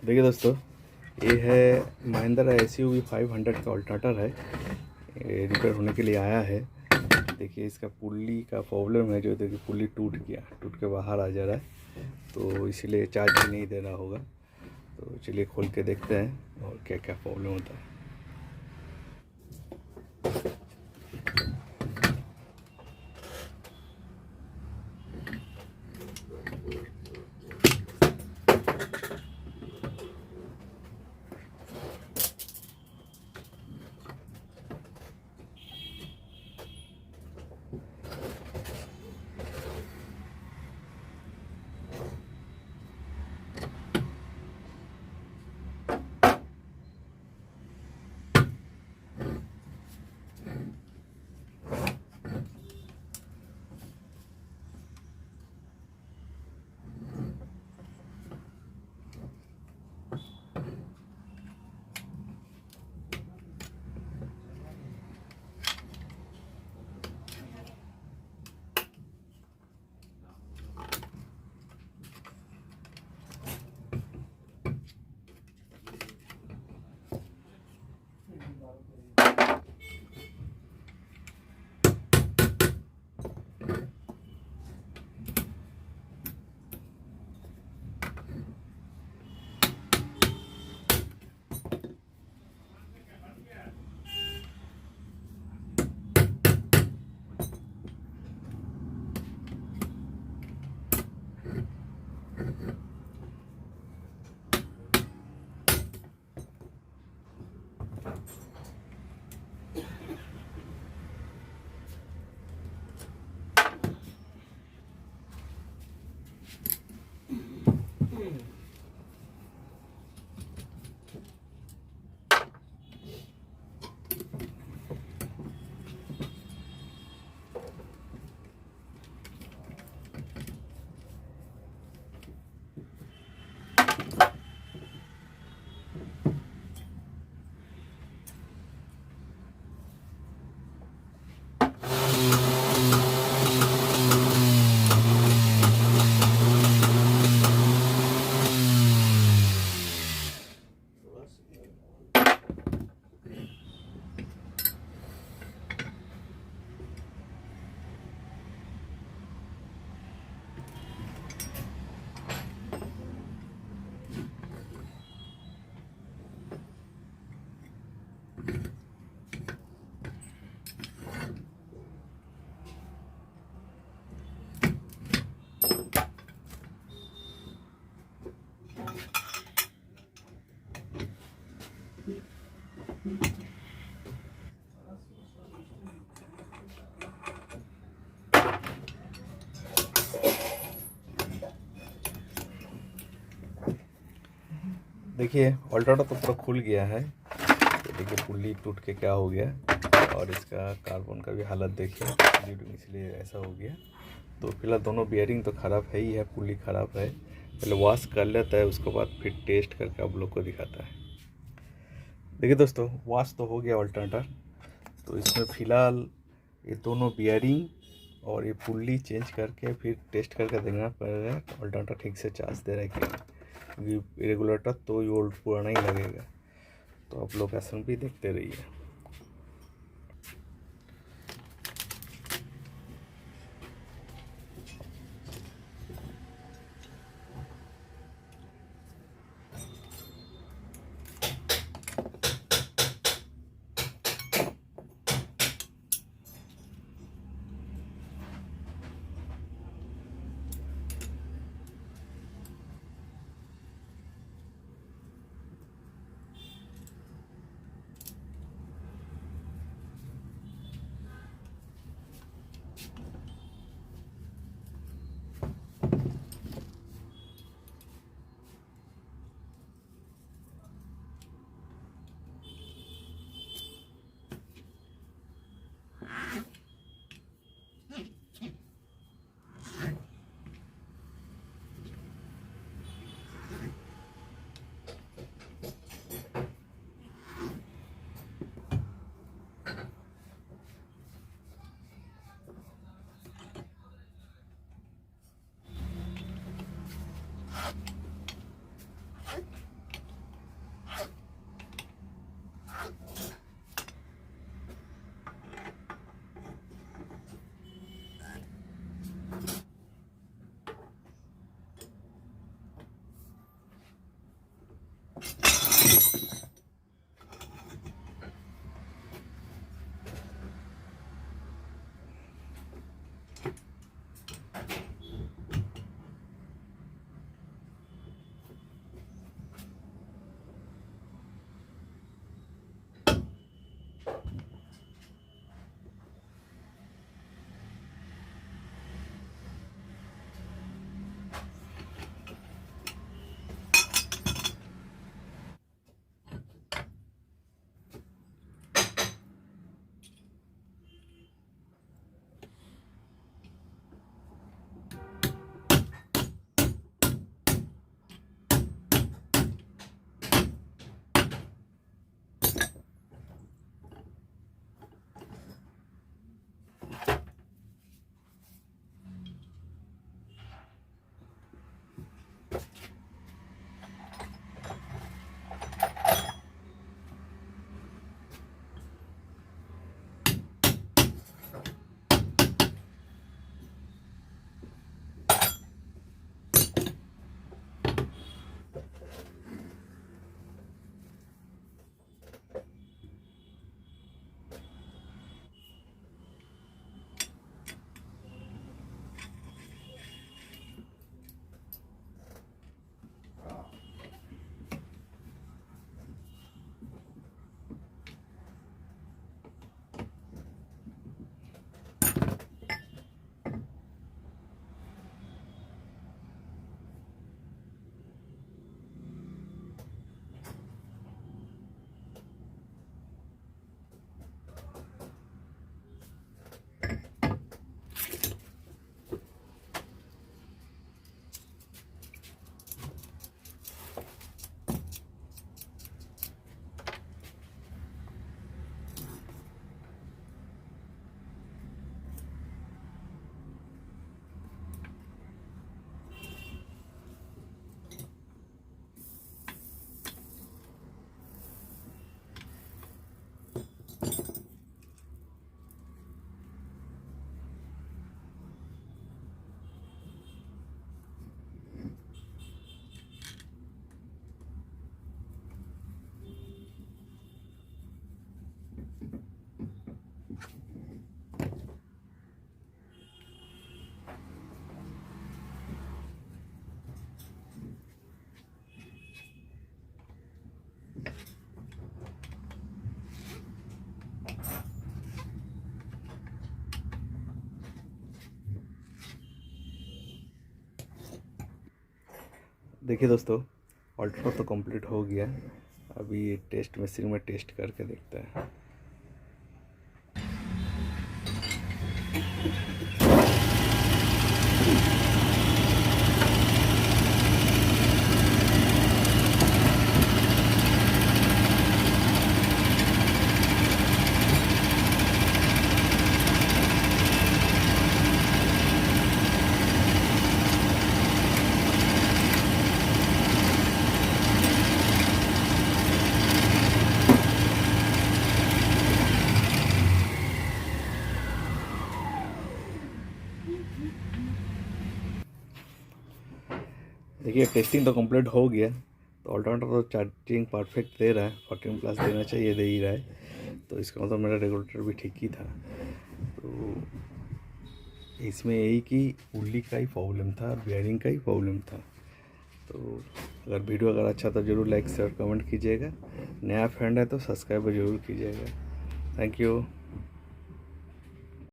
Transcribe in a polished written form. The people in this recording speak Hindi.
देखिए दोस्तों, ये है महिंद्रा SUV 500 का अल्टरनेटर है। ये रिपेयर होने के लिए आया है। देखिए इसका पुल्ली का प्रॉब्लम है, जो देखिए पुल्ली टूट के बाहर आ जा रहा है, तो इसीलिए चार्ज भी नहीं दे रहा होगा। तो चलिए खोल के देखते हैं और क्या क्या प्रॉब्लम होता है। देखिए अल्टरनेटर तो पूरा खुल गया है। तो देखिए पुल्ली टूट के क्या हो गया, और इसका कार्बन का भी हालत देखिए, इसलिए ऐसा हो गया। तो फिलहाल दोनों बियरिंग तो ख़राब है ही है, पुल्ली ख़राब है। पहले वॉश कर लेता है, उसके बाद फिर टेस्ट करके आप लोग को दिखाता है। देखिए दोस्तों, वॉश तो हो गया अल्टरनेटर। तो इसमें फ़िलहाल ये दोनों बियरिंग और ये पुल्ली चेंज करके फिर टेस्ट करके देखना पड़ेगा अल्टरनेटर ठीक से चार्ज दे रहा है कि नहीं, क्योंकि रेगुलेटर तो ये ओल्ड पुराना ही लगेगा। तो आप लोग एसएमपी देखते रहिए। देखिए दोस्तों, अल्ट्रा तो कंप्लीट हो गया। अभी टेस्ट मशीन में टेस्ट करके देखते हैं। देखिए टेस्टिंग तो कंप्लीट हो गया। तो ऑल्टरनेटर तो चार्जिंग परफेक्ट दे रहा है, 14+ देना चाहिए, दे ही रहा है। तो इसका मतलब मेरा रेगुलेटर भी ठीक ही था। तो इसमें यही कि पुल्ली का ही प्रॉब्लम था, बेयरिंग का ही प्रॉब्लम था। तो अगर वीडियो अगर अच्छा तो ज़रूर लाइक शेयर कमेंट कीजिएगा। नया फ्रेंड है तो सब्सक्राइब ज़रूर कीजिएगा। Thank you.